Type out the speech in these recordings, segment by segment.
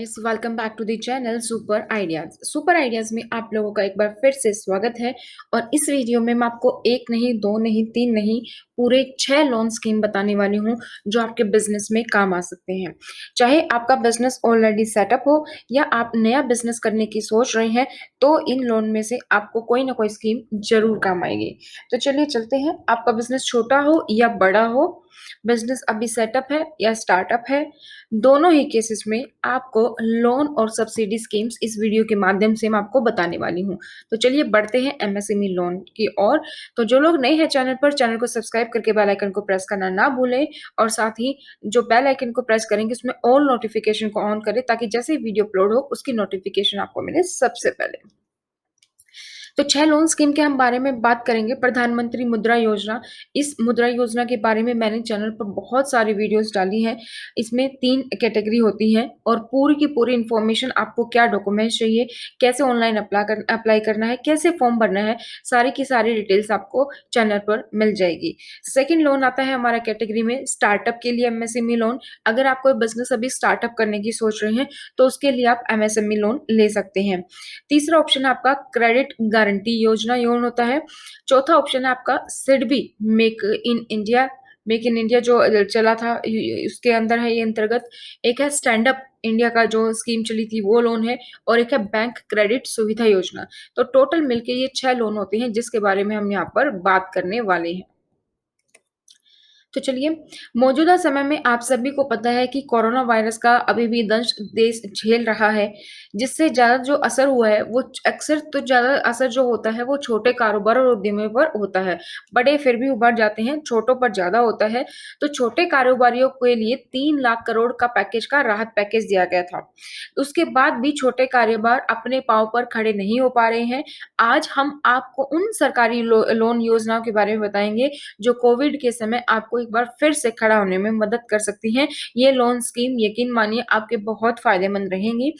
Guys, welcome back to the channel Super Ideas. Super Ideas में आप लोगों का एक बार फिर से स्वागत है। और इस वीडियो में मैं आपको एक नहीं, दो नहीं, तीन नहीं, पूरे 6 लोन स्कीम बताने वाली हूँ जो आपके बिजनेस में काम आ सकते हैं। चाहे आपका बिजनेस ऑलरेडी सेटअप हो या आप नया बिजनेस करने की सोच रहे हैं, तो इन लोन में से आपको कोई ना कोई स्कीम जरूर काम आएगी। तो चलिए चलते हैं। आपका बिजनेस छोटा हो या बड़ा हो, बिजनेस अभी सेटअप है या स्टार्टअप है, दोनों ही केसेस में आपको लोन और सब्सिडी स्कीम्स इस वीडियो के माध्यम से मैं आपको बताने वाली हूँ। तो चलिए बढ़ते हैं एमएसएमई लोन की ओर। तो जो लोग नए हैं चैनल पर, चैनल को सब्सक्राइब करके बेल आइकन को प्रेस करना ना भूलें। और साथ ही जो बेल आइकन को प्रेस करेंगे उसमें ऑल नोटिफिकेशन को ऑन करें, ताकि जैसे ही वीडियो अपलोड हो उसकी नोटिफिकेशन आपको मिले सबसे पहले। तो 6 लोन स्कीम के हम बारे में बात करेंगे। प्रधानमंत्री मुद्रा योजना, इस मुद्रा योजना के बारे में मैंने चैनल पर बहुत सारी वीडियोस डाली हैं। इसमें 3 कैटेगरी होती हैं और पूरी की पूरी इन्फॉर्मेशन, आपको क्या डॉक्यूमेंट्स चाहिए, कैसे ऑनलाइन अप्लाई करना है, कैसे फॉर्म भरना है, सारी की सारी डिटेल्स आपको चैनल पर मिल जाएगी। सेकंड लोन आता है हमारा कैटेगरी में स्टार्टअप के लिए एमएसएमई लोन। अगर आप कोई बिजनेस अभी स्टार्टअप करने की सोच रहे हैं तो उसके लिए आप एमएसएमई लोन ले सकते हैं। तीसरा ऑप्शन है आपका क्रेडिट गारंटी योजना लोन होता है। चौथा ऑप्शन है आपका सिडबी, मेक इन इंडिया जो चला था उसके अंदर है ये अंतर्गत। एक है स्टैंड अप इंडिया का जो स्कीम चली थी वो लोन है। और एक है बैंक क्रेडिट सुविधा योजना। तो टोटल मिलके ये 6 लोन होते हैं जिसके बारे में हम यहाँ पर बात करने वाले हैं। तो चलिए, मौजूदा समय में आप सभी को पता है कि कोरोना वायरस का अभी भी दंश देश झेल रहा है, जिससे ज़्यादा जो असर हुआ है वो अक्सर तो ज़्यादा असर जो होता है वो छोटे कारोबार और उद्यमियों पर होता है। बड़े फिर भी उभर जाते हैं, छोटों पर ज़्यादा होता है। तो छोटे कारोबारियों के लिए 3 लाख करोड़ का पैकेज का राहत पैकेज दिया गया था। उसके बाद भी छोटे कारोबार अपने पाँव पर खड़े नहीं हो पा रहे हैं। आज हम आपको उन सरकारी लोन योजनाओं के बारे में बताएंगे जो कोविड के समय आपको एक बार फिर से खड़ा होने में मदद कर सकती हैं। ये लोन स्कीम यकीन मानिए आपके बहुत फायदेमंद रहेंगी।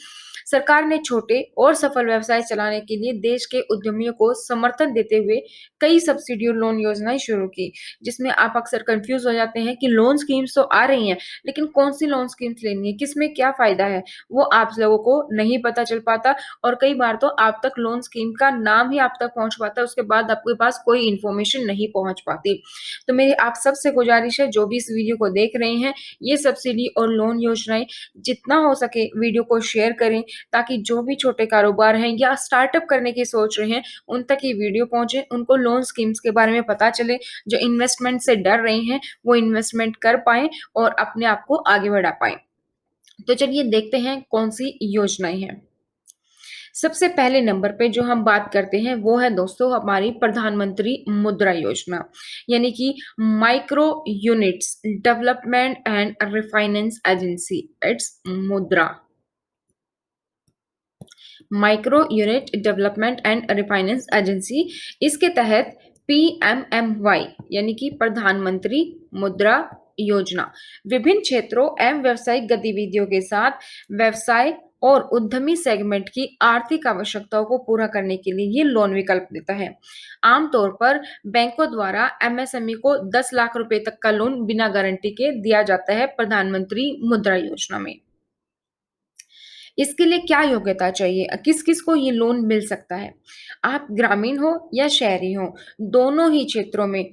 सरकार ने छोटे और सफल व्यवसाय चलाने के लिए देश के उद्यमियों को समर्थन देते हुए कई सब्सिडी और लोन योजनाएं शुरू की, जिसमें आप अक्सर कंफ्यूज हो जाते हैं कि लोन स्कीम्स तो आ रही हैं, लेकिन कौन सी लोन स्कीम्स लेनी है, किसमें क्या फायदा है, वो आप लोगों को नहीं पता चल पाता। और कई बार तो आप तक लोन स्कीम का नाम ही आप तक पहुंच पाता है, उसके बाद आपके पास कोई इन्फॉर्मेशन नहीं पहुंच पाती। तो मेरी आप सबसे गुजारिश है, जो भी इस वीडियो को देख रहे हैं, ये सब्सिडी और लोन योजनाएं जितना हो सके वीडियो को शेयर करें, ताकि जो भी छोटे कारोबार हैं या स्टार्टअप करने की सोच रहे हैं उन तक ये वीडियो पहुंचे, उनको लोन स्कीम्स के बारे में पता चले। जो इन्वेस्टमेंट से डर रहे हैं वो इन्वेस्टमेंट कर पाएं और अपने आप को आगे बढ़ा पाएं। तो चलिए देखते हैं कौन सी योजनाएं हैं। सबसे पहले नंबर पे जो हम बात करते हैं वो है दोस्तों हमारी प्रधानमंत्री मुद्रा योजना, यानी कि micro units development and refinance agency, it's Mudra. Micro unit development and refinance agency, इसके तहत पीएमएमवाई यानी कि प्रधानमंत्री मुद्रा योजना विभिन्न क्षेत्रों एवं व्यावसायिक गतिविधियों के साथ व्यवसाय और उद्यमी सेगमेंट की आर्थिक आवश्यकताओं को पूरा करने के लिए ये लोन विकल्प देता है। आमतौर पर बैंकों द्वारा एमएसएमई को 10 लाख रुपए तक का लोन बिना गारंटी के दिया जाता है प्रधानमंत्री मुद्रा योजना में। इसके लिए क्या योग्यता चाहिए, किस किस को ये लोन मिल सकता है? आप ग्रामीण हो या शहरी हो, दोनों ही क्षेत्रों में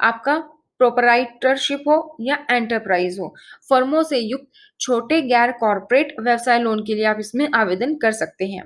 आपका प्रोपराइटरशिप हो या एंटरप्राइज हो, फर्मों से युक्त छोटे गैर कॉरपोरेट व्यवसाय लोन के लिए आप इसमें आवेदन कर सकते हैं।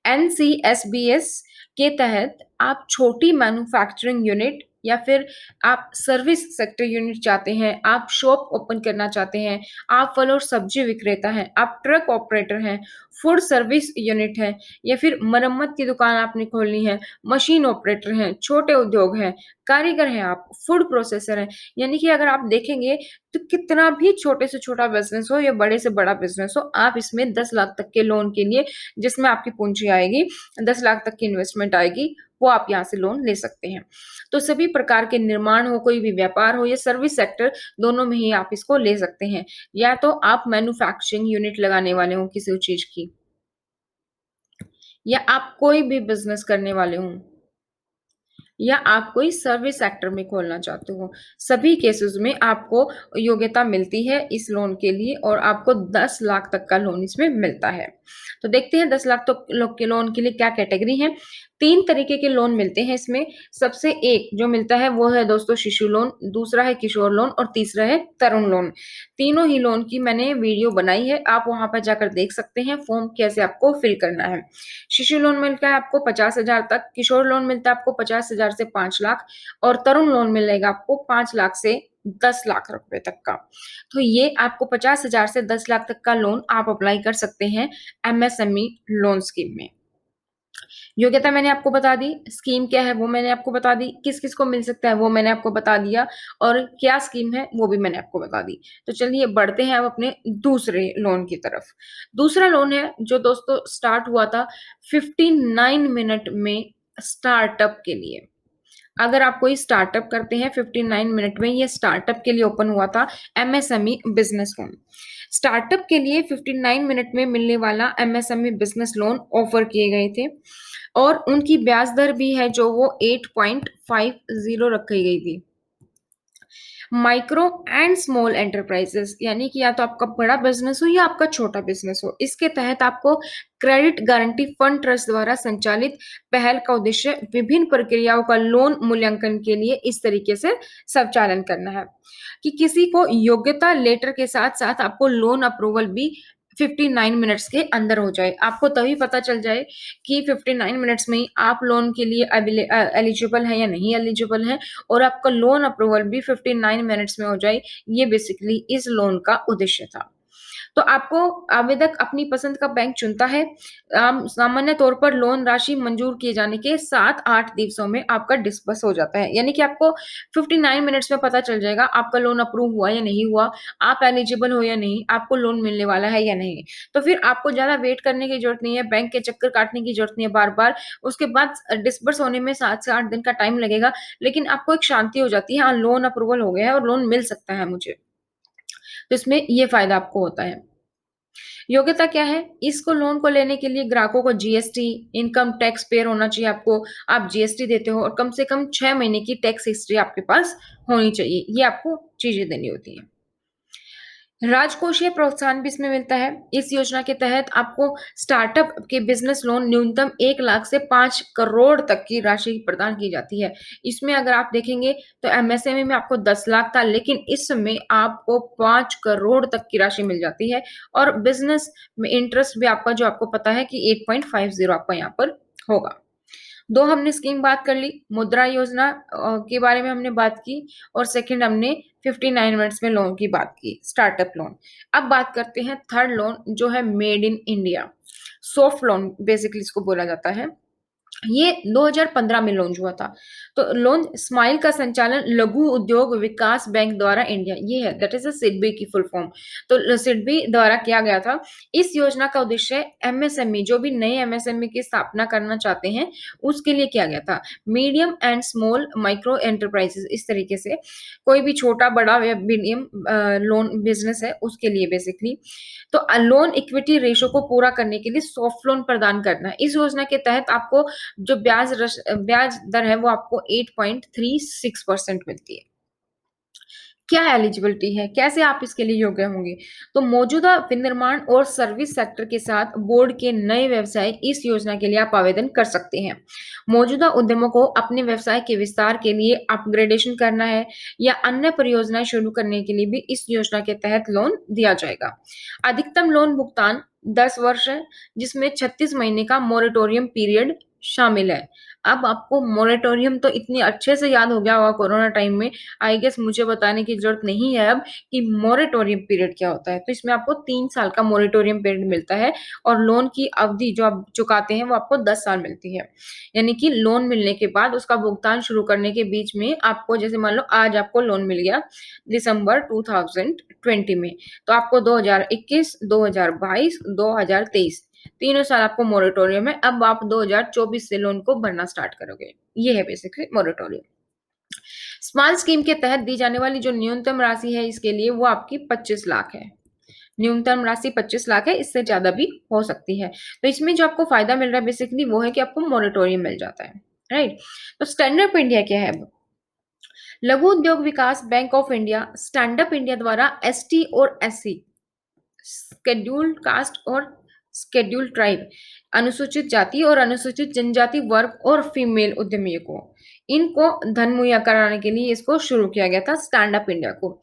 एनसीएसबीएस के तहत आप छोटी मैन्युफैक्चरिंग यूनिट या फिर आप सर्विस सेक्टर यूनिट चाहते हैं, आप शॉप ओपन करना चाहते हैं, आप फल और सब्जी विक्रेता हैं, आप ट्रक ऑपरेटर हैं, फूड सर्विस यूनिट है, या फिर मरम्मत की दुकान आपने खोलनी है, मशीन ऑपरेटर हैं, छोटे उद्योग हैं, कारीगर हैं, आप फूड प्रोसेसर हैं। यानी कि अगर आप देखेंगे तो कितना भी छोटे से छोटा बिजनेस हो या बड़े से बड़ा बिजनेस हो, आप इसमें 10 लाख तक के लोन के लिए, जिसमें आपकी पूंजी आएगी 10 लाख तक की इन्वेस्टमेंट आएगी, वो आप यहाँ से लोन ले सकते हैं। तो सभी प्रकार के निर्माण हो, कोई भी व्यापार हो या सर्विस सेक्टर, दोनों में ही आप इसको ले सकते हैं। या तो आप मैन्युफैक्चरिंग यूनिट लगाने वाले हो किसी चीज की, या आप कोई भी बिजनेस करने वाले हो, या आप कोई सर्विस सेक्टर में खोलना चाहते हो, सभी केसेस में आपको योग्यता मिलती है इस लोन के लिए और आपको 10 लाख तक का लोन इसमें मिलता है। तो देखते हैं 10 लाख तक के लोन के लिए क्या कैटेगरी है। 3 तरीके के लोन मिलते हैं इसमें। सबसे एक जो मिलता है वो है दोस्तों शिशु लोन, दूसरा है किशोर लोन और तीसरा है तरुण लोन। तीनों ही लोन की मैंने वीडियो बनाई है, आप वहां पर जाकर देख सकते हैं फॉर्म कैसे आपको फिल करना है। शिशु लोन मिलता है आपको 50,000 तक, किशोर लोन मिलता है आपको 50,000 से 5 लाख और तरुण लोन मिलेगा आपको 5 लाख से 10 लाख रुपए तक का। तो ये आपको 50,000 से 10 लाख तक का लोन आप अप्लाई कर सकते हैं एमएसएमई लोन स्कीम में। योग्यता मैंने आपको बता दी, स्कीम क्या है वो मैंने आपको बता दी, किस-किस को मिल सकता है वो मैंने आपको बता दिया और क्या स्कीम है वो भी मैंने आपको बता दी। तो चलिए बढ़ते हैं अब अपने दूसरे लोन की तरफ। दूसरा लोन है जो दोस्तों स्टार्ट हुआ था 59 मिनट में स्टार्टअप के लिए। अगर आप कोई स्टार्टअप करते हैं 59 मिनट में, ये स्टार्टअप के लिए ओपन हुआ था एमएसएमई बिजनेस लोन। स्टार्टअप के लिए 59 मिनट में मिलने वाला एमएसएमई बिजनेस लोन ऑफर किए गए थे और उनकी ब्याज दर भी है जो वो 8.50 रखी गई थी। माइक्रो एंड स्मॉल एंटरप्राइजेस यानी कि या तो आपका बड़ा बिजनेस हो या आपका छोटा बिजनेस हो, इसके तहत आपको क्रेडिट गारंटी फंड ट्रस्ट द्वारा संचालित पहल का उद्देश्य विभिन्न प्रक्रियाओं का लोन मूल्यांकन के लिए इस तरीके से संचालन करना है कि किसी को योग्यता लेटर के साथ साथ आपको लोन अप्रूवल भी 59 मिनट्स के अंदर हो जाए। आपको तभी पता चल जाए कि 59 मिनट्स में ही आप लोन के लिए एलिजिबल है या नहीं एलिजिबल है और आपका लोन अप्रूवल भी 59 मिनट्स में हो जाए। ये बेसिकली इस लोन का उद्देश्य था। तो आपको आवेदक अपनी पसंद का बैंक चुनता है। सामान्य तौर पर लोन राशि मंजूर किए जाने के 7-8 दिवसों में आपका डिस्बर्स हो जाता है। यानी कि आपको 59 मिनट्स में पता चल जाएगा आपका लोन अप्रूव हुआ या नहीं हुआ, आप एलिजिबल हो या नहीं, आपको लोन मिलने वाला है या नहीं। तो फिर आपको ज़्यादा वेट करने की ज़रूरत नहीं है, बैंक के चक्कर काटने की ज़रूरत नहीं है बार-बार। उसके बाद डिस्बर्स होने में 7 से 8 दिन का टाइम लगेगा, लेकिन आपको एक शांति हो जाती है, हाँ, लोन अप्रूवल हो गया है और लोन मिल सकता है मुझे। तो इसमें ये फ़ायदा आपको होता है। योग्यता क्या है? इसको लोन को लेने के लिए ग्राहकों को जीएसटी, इनकम टैक्स पेयर होना चाहिए आपको। आप जीएसटी देते हो और कम से कम 6 महीने की टैक्स हिस्ट्री आपके पास होनी चाहिए। ये आपको चीज़ें देनी होती हैं। राजकोषीय प्रोत्साहन भी इसमें मिलता है। इस योजना के तहत आपको स्टार्टअप के बिज़नेस लोन न्यूनतम 1 लाख से 5 करोड़ तक की राशि प्रदान की जाती है। इसमें अगर आप देखेंगे तो एमएसएमई में आपको 10 लाख था, लेकिन इस समय आपको 5 करोड़ तक की राशि मिल जाती है और बिज़नेस में इंटरेस्ट भी आपका जो आपको पता है कि 8.50 आपका यहाँ पर होगा। 2 हमने स्कीम बात कर ली, मुद्रा योजना के बारे में हमने बात की और सेकंड हमने 59 मिनट्स में लोन की बात की, स्टार्टअप लोन। अब बात करते हैं थर्ड लोन जो है made in India, soft loan basically इसको बोला जाता है। ये 2015 में लॉन्च हुआ था। तो लोन स्माइल का संचालन लघु उद्योग विकास बैंक द्वारा इंडिया ये है दैट इज़ अ सिडबी की फुल फॉर्म। तो सिडबी द्वारा किया गया था। इस योजना का उद्देश्य एमएसएमई जो भी नए एमएसएमई की स्थापना करना चाहते हैं, उसके लिए किया गया था। Medium and small micro enterprises इस तरीके से कोई भी छोटा-बड़ा या मीडियम लोन बिज़नेस है उसके लिए बेसिकली। तो लोन इक्विटी रेशो को पूरा करने के लिए सॉफ्ट लोन प्रदान करना है। इस योजना के तहत आपको जो ब्याज दर है वो आपको 8.36% मिलती है। क्या एलिजिबिलिटी है? कैसे आप इसके लिए योग्य होंगे? तो मौजूदा विनिर्माण और सर्विस सेक्टर के साथ बोर्ड के नए व्यवसाय इस योजना के लिए आप आवेदन कर सकते हैं। मौजूदा उद्यमों को अपने व्यवसाय के विस्तार के लिए अपग्रेडेशन करना है या अन्य परियोजनाएं शुरू करने के लिए भी इस योजना के तहत लोन दिया जाएगा। अधिकतम लोन भुगतान 10 वर्ष है, जिसमें 36 महीने का मोरेटोरियम पीरियड शामिल है। अब आपको मोरेटोरियम तो इतने अच्छे से याद हो गया होगा कोरोना टाइम में, आई गेस मुझे बताने की ज़रूरत नहीं है अब कि मोरेटोरियम पीरियड क्या होता है। तो इसमें आपको 3 साल का मोरेटोरियम पीरियड मिलता है और लोन की अवधि जो आप चुकाते हैं वो आपको 10 साल मिलती है। यानी कि लोन मिलने के बाद उसका भुगतान शुरू करने के बीच में आपको जैसे मान लो आज आपको लोन मिल गया दिसंबर 2020 में, तो आपको 2021, 2022, 2023 तीनों साल आपको मोरेटोरियम है। अब आप 2024 से लोन को भरना स्टार्ट करोगे। ये है बेसिकली मोरेटोरियम। स्मॉल स्कीम के तहत दी जाने वाली जो न्यूनतम राशि है इसके लिए वो आपकी 25 लाख है। न्यूनतम राशि 25 लाख है, इससे ज़्यादा भी हो सकती है। तो इसमें जो आपको फ़ायदा मिल रहा है बेसिकली वो है कि आपको मोरेटोरियम मिल जाता है। राइट? तो स्टैंड अप इंडिया क्या है? लघु उद्योग विकास bank of India, stand up India द्वारा एसटी और एससी, शेड्यूल्ड कास्ट और शेड्यूल्ड ट्राइब, अनुसूचित जाति और अनुसूचित जनजाति वर्ग और फीमेल उद्यमियों को, इनको धन मुहैया कराने के लिए इसको शुरू किया गया था, स्टैंड अप इंडिया को।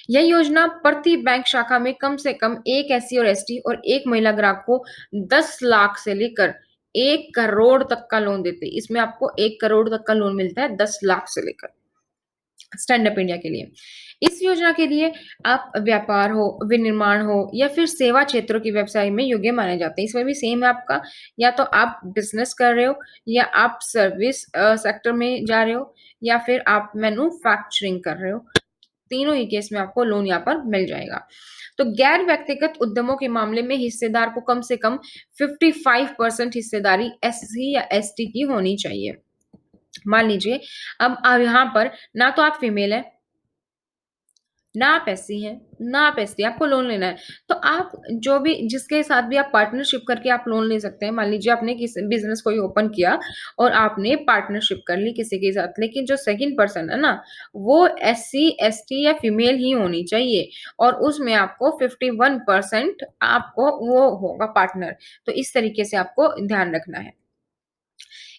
यह योजना प्रति बैंक शाखा में कम से कम एक एससी और एसटी और एक महिला ग्राहक को 10 लाख से लेकर 1 करोड़ तक का लोन देते हैं। इसमें आपको 1 करोड़ तक का लोन मिलता है 10 लाख से लेकर, स्टैंड अप इंडिया के लिए। इस योजना के लिए आप व्यापार हो, विनिर्माण हो या फिर सेवा क्षेत्रों की व्यवसाय में योग्य माने जाते हैं। इसमें भी सेम है आपका, या तो आप बिजनेस कर रहे हो या आप सर्विस सेक्टर में जा रहे हो या फिर आप मैन्युफैक्चरिंग कर रहे हो, तीनों ही केस में आपको लोन यहाँ पर मिल जाएगा। तो गैर व्यक्तिगत उद्यमों के मामले में हिस्सेदार को कम से कम 55% हिस्सेदारी एससी या एसटी की होनी चाहिए। मान लीजिए अब यहाँ पर ना तो आप फीमेल है, ना आप एससी हैं, ना आप एसटी, आपको लोन लेना है। तो आप जो भी जिसके साथ भी आप पार्टनरशिप करके आप लोन ले सकते हैं। मान लीजिए आपने किसी बिजनेस कोई ओपन किया और आपने पार्टनरशिप कर ली किसी के साथ, लेकिन जो सेकंड पर्सन है ना, वो एससी, एसटी या फीमेल ही होनी चाहिए और उसमें आपको 51% आपको वो होगा पार्टनर। तो इस तरीके से आपको ध्यान रखना है।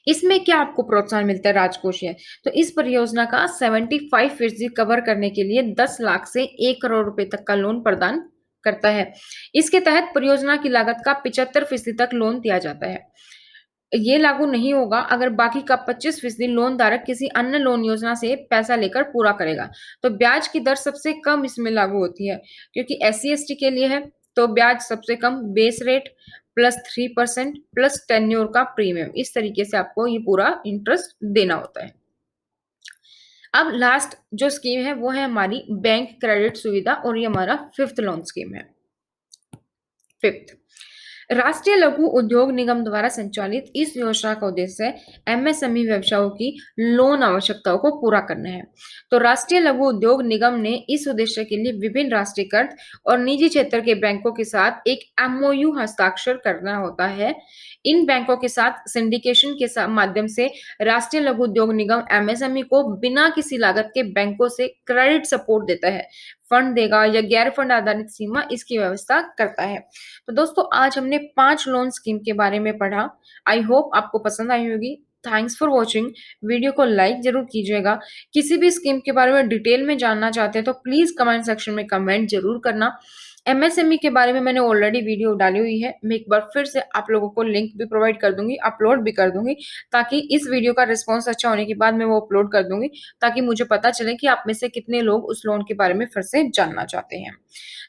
इसमें क्या आपको प्रोत्साहन मिलता है राजकोषीय? तो इस परियोजना का 75% कवर करने के लिए 10 लाख से 1 करोड़ रुपए तक का लोन प्रदान करता है। इसके तहत परियोजना की लागत का 75% तक लोन दिया जाता है। ये लागू नहीं होगा अगर बाकी का 25% लोन धारक किसी अन्य लोन योजना से पैसा लेकर पूरा करेगा। तो ब्याज की दर सबसे कम इसमें लागू होती है, क्योंकि एससी एसटी के लिए है तो ब्याज सबसे कम base rate plus 3% plus tenure का प्रीमियम, इस तरीके से आपको ये पूरा इंटरेस्ट देना होता है। अब लास्ट जो स्कीम है वो है हमारी बैंक क्रेडिट सुविधा और ये हमारा फिफ्थ लोन स्कीम है। फिफ्थ, राष्ट्रीय लघु उद्योग निगम द्वारा संचालित इस योजना का उद्देश्य एमएसएमई व्यवसायों की लोन आवश्यकताओं को पूरा करना है। तो राष्ट्रीय लघु उद्योग निगम ने इस उद्देश्य के लिए विभिन्न राष्ट्रीयकृत और निजी क्षेत्र के बैंकों के साथ एक एमओयू हस्ताक्षर करना होता है। इन बैंकों के साथ सिंडिकेशन के माध्यम से राष्ट्रीय लघु उद्योग निगम एमएसएमई को बिना किसी लागत के बैंकों से क्रेडिट सपोर्ट देता है, फंड देगा या गैर फंड आधारित सीमा इसकी व्यवस्था करता है। तो दोस्तों आज हमने 5 लोन स्कीम के बारे में पढ़ा। आई होप आपको पसंद आई होगी। Thanks for watching. वीडियो को लाइक जरूर कीजिएगा। किसी भी स्कीम के बारे में डिटेल में जानना चाहते हैं तो प्लीज कमेंट सेक्शन में कमेंट जरूर करना। एमएसएमई के बारे में मैंने ऑलरेडी वीडियो डाली हुई है, मैं एक बार फिर से आप लोगों को लिंक भी प्रोवाइड कर दूंगी, अपलोड भी कर दूंगी, ताकि इस वीडियो का रिस्पॉन्स अच्छा होने के बाद मैं वो अपलोड कर दूंगी, ताकि मुझे पता चले कि आप में से कितने लोग उस लोन के बारे में फिर से जानना चाहते हैं।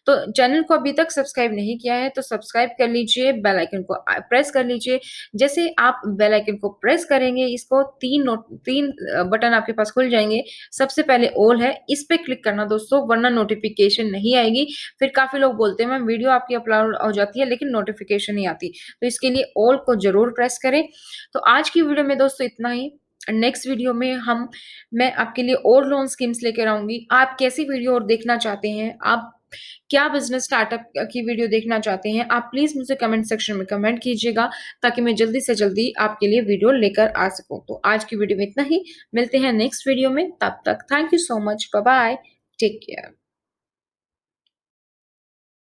तो चैनल को अभी तक सब्सक्राइब नहीं किया है तो सब्सक्राइब कर लीजिए, बेल आइकन को प्रेस कर लीजिए। जैसे आप बेल आइकन को प्रेस करेंगे, इसको तीन बटन आपके पास खुल जाएंगे। सबसे पहले ऑल है, इस पे क्लिक करना दोस्तों, वरना नोटिफिकेशन नहीं आएगी। फिर काफी लोग बोलते हैं मैम वीडियो आपकी अपलोड हो जाती है लेकिन नोटिफिकेशन नहीं आती, तो इसके लिए ऑल को जरूर प्रेस करें। तो आज की वीडियो में दोस्तों इतना ही। नेक्स्ट वीडियो में मैं आपके लिए और लोन स्कीम्स लेकर आऊंगी। आप कैसी वीडियो और देखना चाहते हैं, आप क्या बिजनेस स्टार्टअप की वीडियो देखना चाहते हैं, आप प्लीज मुझे कमेंट सेक्शन में कमेंट कीजिएगा, ताकि मैं जल्दी से जल्दी आपके लिए वीडियो लेकर आ सकूं। तो आज की वीडियो में इतना ही, मिलते हैं नेक्स्ट वीडियो में, तब तक thank you so much, bye bye, take care.